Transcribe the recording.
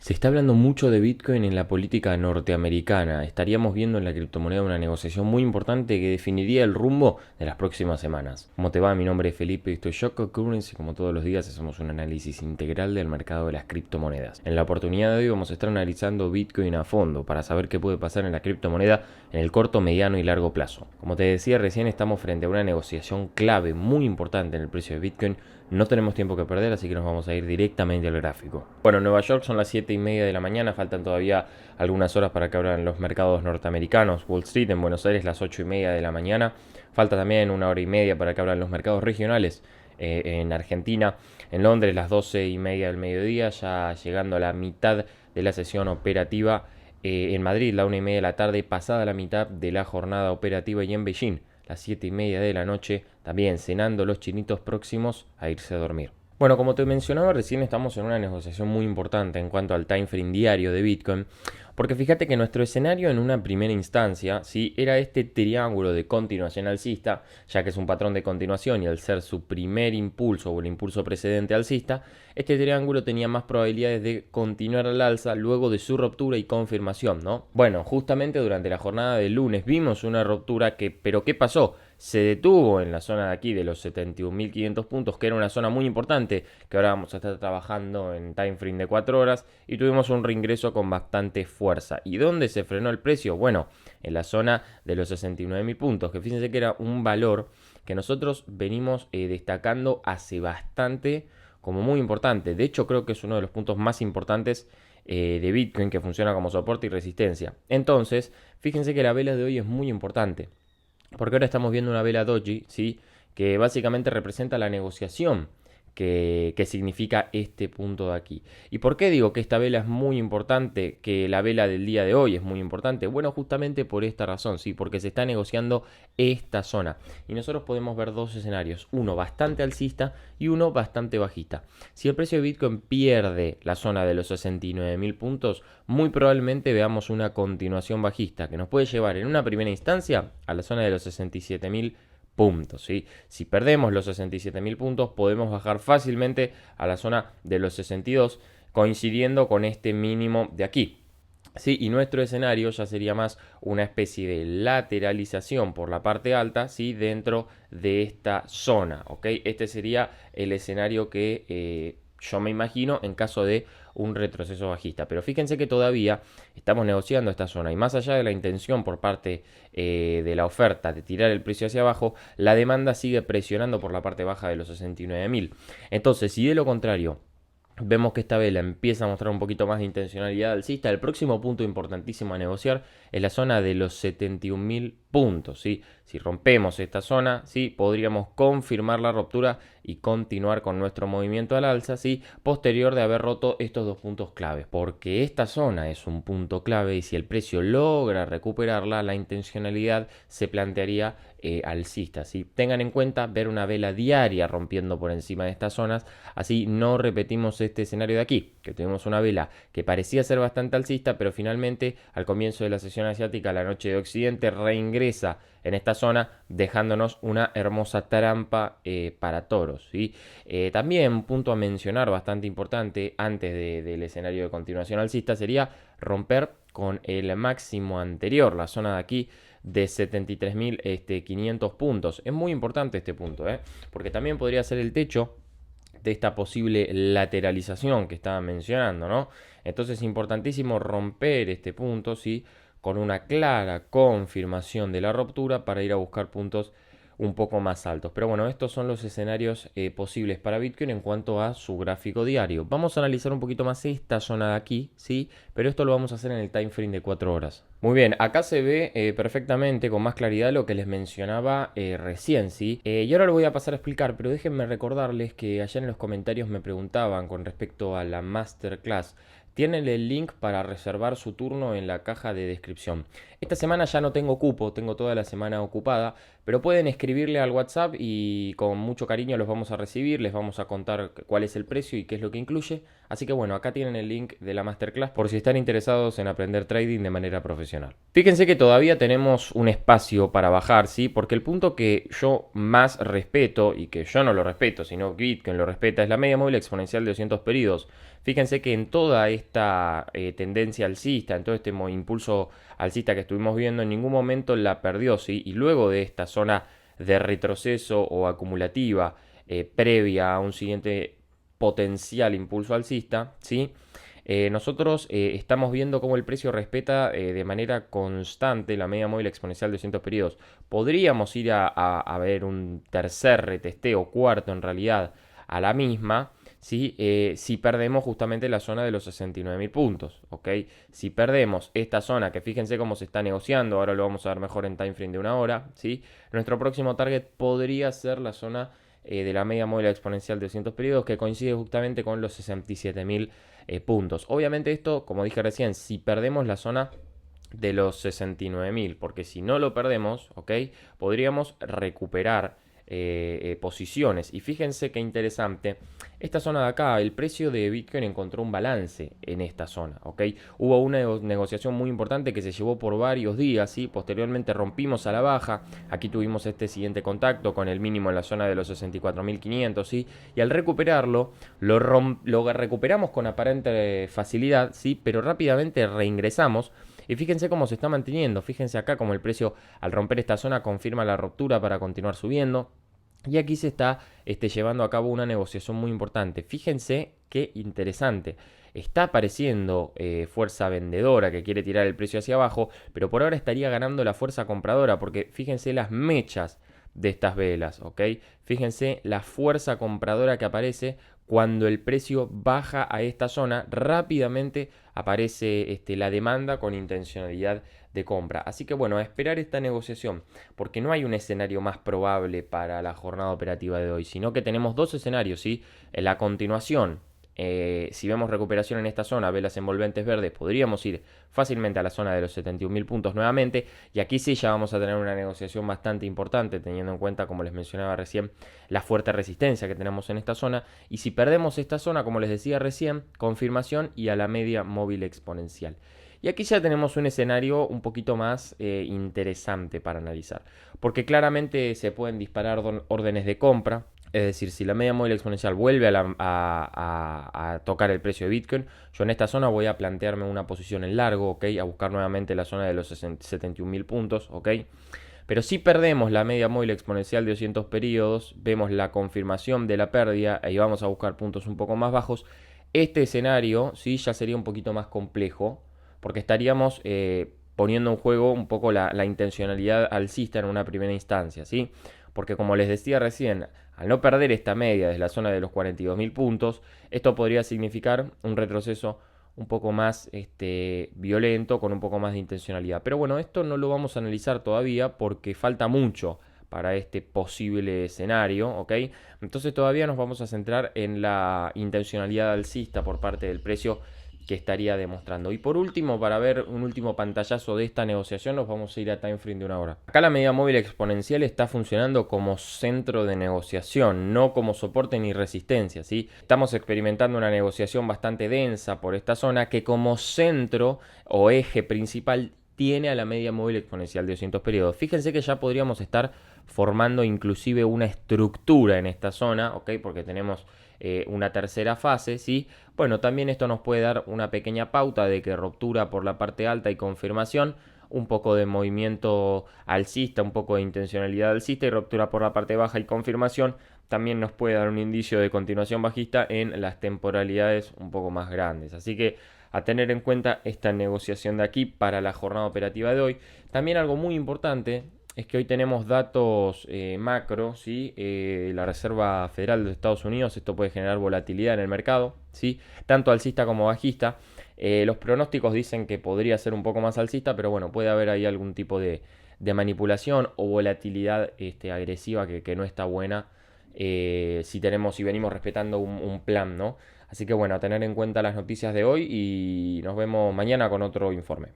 Se está hablando mucho de Bitcoin en la política norteamericana. Estaríamos viendo en la criptomoneda una negociación muy importante que definiría el rumbo de las próximas semanas. ¿Cómo te va? Mi nombre es Felipe y esto es Shoko Currency. Como todos los días hacemos un análisis integral del mercado de las criptomonedas. En la oportunidad de hoy vamos a estar analizando Bitcoin a fondo para saber qué puede pasar en la criptomoneda en el corto, mediano y largo plazo. Como te decía recién, estamos frente a una negociación clave muy importante en el precio de Bitcoin. No tenemos tiempo que perder, así que nos vamos a ir directamente al gráfico. Bueno, en Nueva York son las 7:30 de la mañana, faltan todavía algunas horas para que abran los mercados norteamericanos. Wall Street en Buenos Aires las 8:30 de la mañana, falta también una hora y media para que abran los mercados regionales. En Argentina, en Londres las 12:30 del mediodía, ya llegando a la mitad de la sesión operativa. En Madrid la 1:30 de la tarde, pasada la mitad de la jornada operativa, y en Beijing las 7:30 de la noche, también cenando los chinitos próximos a irse a dormir. Bueno, como te mencionaba recién, estamos en una negociación muy importante en cuanto al time frame diario de Bitcoin, porque fíjate que nuestro escenario en una primera instancia, ¿sí?, era este triángulo de continuación alcista, ya que es un patrón de continuación y al ser su primer impulso o el impulso precedente alcista, este triángulo tenía más probabilidades de continuar al alza luego de su ruptura y confirmación, ¿no? Bueno, justamente durante la jornada del lunes vimos una ruptura pero ¿qué pasó? Se detuvo en la zona de aquí de los 71.500 puntos, que era una zona muy importante, que ahora vamos a estar trabajando en time frame de 4 horas, y tuvimos un reingreso con bastante fuerza. ¿Y dónde se frenó el precio? Bueno, en la zona de los 69.000 puntos, que fíjense que era un valor que nosotros venimos destacando hace bastante como muy importante. De hecho, creo que es uno de los puntos más importantes de Bitcoin, que funciona como soporte y resistencia. Entonces, fíjense que la vela de hoy es muy importante, porque ahora estamos viendo una vela doji, ¿sí?, que básicamente representa la negociación que significa este punto de aquí. ¿Y por qué digo que esta vela es muy importante, que la vela del día de hoy es muy importante? Bueno, justamente por esta razón, ¿sí?, porque se está negociando esta zona. Y nosotros podemos ver dos escenarios, uno bastante alcista y uno bastante bajista. Si el precio de Bitcoin pierde la zona de los 69.000 puntos, muy probablemente veamos una continuación bajista que nos puede llevar en una primera instancia a la zona de los 67.000 puntos, ¿sí? Si perdemos los 67.000 puntos, podemos bajar fácilmente a la zona de los 62, coincidiendo con este mínimo de aquí. Sí, y nuestro escenario ya sería más una especie de lateralización por la parte alta, ¿sí?, dentro de esta zona, ¿ok? Este sería el escenario que yo me imagino en caso de un retroceso bajista. Pero fíjense que todavía estamos negociando esta zona, y más allá de la intención por parte de la oferta de tirar el precio hacia abajo, la demanda sigue presionando por la parte baja de los 69.000. Entonces, si de lo contrario vemos que esta vela empieza a mostrar un poquito más de intencionalidad alcista, el próximo punto importantísimo a negociar es la zona de los 71.000 puntos, ¿sí? Si rompemos esta zona, ¿sí?, podríamos confirmar la ruptura y continuar con nuestro movimiento al alza, ¿sí?, posterior de haber roto estos dos puntos claves, porque esta zona es un punto clave y si el precio logra recuperarla, la intencionalidad se plantearía alcista, ¿sí? Tengan en cuenta ver una vela diaria rompiendo por encima de estas zonas, así no repetimos este escenario de aquí, que tuvimos una vela que parecía ser bastante alcista, pero finalmente al comienzo de la sesión asiática, la noche de Occidente, reingresa en esta zona, dejándonos una hermosa trampa para toros, ¿sí? También un punto a mencionar bastante importante antes del escenario de continuación alcista sería romper con el máximo anterior, la zona de aquí de 73.500 puntos. Es muy importante este punto, porque también podría ser el techo de esta posible lateralización que estaba mencionando, ¿no? Entonces es importantísimo romper este punto, ¿sí?, con una clara confirmación de la ruptura para ir a buscar puntos un poco más altos. Pero bueno, estos son los escenarios posibles para Bitcoin en cuanto a su gráfico diario. Vamos a analizar un poquito más esta zona de aquí, ¿sí? Pero esto lo vamos a hacer en el time frame de 4 horas. Muy bien, acá se ve perfectamente con más claridad lo que les mencionaba recién, ¿sí? Y ahora lo voy a pasar a explicar, pero déjenme recordarles que allá en los comentarios me preguntaban con respecto a la masterclass. Tienen el link para reservar su turno en la caja de descripción. Esta semana ya no tengo cupo, tengo toda la semana ocupada, pero pueden escribirle al WhatsApp y con mucho cariño los vamos a recibir, les vamos a contar cuál es el precio y qué es lo que incluye. Así que bueno, acá tienen el link de la masterclass por si están interesados en aprender trading de manera profesional. Fíjense que todavía tenemos un espacio para bajar, ¿sí? Porque el punto que yo más respeto, y que yo no lo respeto, sino Bitcoin lo respeta, es la media móvil exponencial de 200 periodos. Fíjense que en toda esta tendencia alcista, en todo este impulso alcista que estuvimos viendo, en ningún momento la perdió, ¿sí? Y luego de esta zona de retroceso o acumulativa previa a un siguiente potencial impulso alcista, ¿sí? Nosotros estamos viendo cómo el precio respeta de manera constante la media móvil exponencial de 200 periodos. Podríamos ir a ver un tercer retesteo, cuarto en realidad, a la misma, ¿sí? Si perdemos justamente la zona de los 69.000 puntos, ¿ok? Si perdemos esta zona, que fíjense cómo se está negociando, ahora lo vamos a ver mejor en time frame de una hora, ¿sí? Nuestro próximo target podría ser la zona de la media móvil exponencial de 200 periodos, que coincide justamente con los 67.000 puntos. Obviamente esto, como dije recién, si perdemos la zona de los 69.000, porque si no lo perdemos, ¿ok? Podríamos recuperar posiciones. Y fíjense qué interesante, esta zona de acá, el precio de Bitcoin encontró un balance en esta zona, ¿ok? Hubo una negociación muy importante que se llevó por varios días, ¿sí? Posteriormente rompimos a la baja, aquí tuvimos este siguiente contacto con el mínimo en la zona de los 64.500, ¿sí? Y al recuperarlo, lo recuperamos con aparente facilidad, ¿sí? Pero rápidamente reingresamos. Y fíjense cómo se está manteniendo, fíjense acá como el precio al romper esta zona confirma la ruptura para continuar subiendo. Y aquí se está llevando a cabo una negociación muy importante. Fíjense qué interesante. Está apareciendo fuerza vendedora que quiere tirar el precio hacia abajo, pero por ahora estaría ganando la fuerza compradora, porque fíjense las mechas de estas velas, ¿ok? Fíjense la fuerza compradora que aparece cuando el precio baja a esta zona, rápidamente aparece la demanda con intencionalidad de compra. Así que bueno, a esperar esta negociación, porque no hay un escenario más probable para la jornada operativa de hoy, sino que tenemos dos escenarios, ¿sí? En la continuación, si vemos recuperación en esta zona, velas envolventes verdes, podríamos ir fácilmente a la zona de los 71.000 puntos nuevamente, y aquí sí ya vamos a tener una negociación bastante importante, teniendo en cuenta, como les mencionaba recién, la fuerte resistencia que tenemos en esta zona. Y si perdemos esta zona, como les decía recién, confirmación y a la media móvil exponencial. Y aquí ya tenemos un escenario un poquito más interesante para analizar, porque claramente se pueden disparar órdenes de compra. Es decir, si la media móvil exponencial vuelve a tocar el precio de Bitcoin, yo en esta zona voy a plantearme una posición en largo, ¿ok? A buscar nuevamente la zona de los 71.000 puntos, ¿ok? Pero si perdemos la media móvil exponencial de 200 periodos, vemos la confirmación de la pérdida y vamos a buscar puntos un poco más bajos. Este escenario, ¿sí? Ya sería un poquito más complejo, porque estaríamos poniendo en juego un poco la intencionalidad alcista en una primera instancia, ¿sí? Porque como les decía recién, al no perder esta media desde la zona de los 42.000 puntos, esto podría significar un retroceso un poco más violento, con un poco más de intencionalidad. Pero bueno, esto no lo vamos a analizar todavía porque falta mucho para este posible escenario, ¿ok? Entonces todavía nos vamos a centrar en la intencionalidad alcista por parte del precio que estaría demostrando. Y por último, para ver un último pantallazo de esta negociación, nos vamos a ir a time frame de una hora. Acá la media móvil exponencial está funcionando como centro de negociación, no como soporte ni resistencia, ¿sí? Estamos experimentando una negociación bastante densa por esta zona que como centro o eje principal tiene a la media móvil exponencial de 200 periodos. Fíjense que ya podríamos estar formando inclusive una estructura en esta zona, ¿ok? Porque tenemos una tercera fase, ¿sí? Bueno, también esto nos puede dar una pequeña pauta de que ruptura por la parte alta y confirmación, un poco de movimiento alcista, un poco de intencionalidad alcista, y ruptura por la parte baja y confirmación también nos puede dar un indicio de continuación bajista en las temporalidades un poco más grandes. Así que a tener en cuenta esta negociación de aquí para la jornada operativa de hoy. También algo muy importante es que hoy tenemos datos macro, ¿sí? La Reserva Federal de Estados Unidos, esto puede generar volatilidad en el mercado, ¿sí? Tanto alcista como bajista. Los pronósticos dicen que podría ser un poco más alcista, pero bueno, puede haber ahí algún tipo de manipulación o volatilidad agresiva que no está buena si venimos respetando un plan, ¿no? Así que bueno, a tener en cuenta las noticias de hoy y nos vemos mañana con otro informe.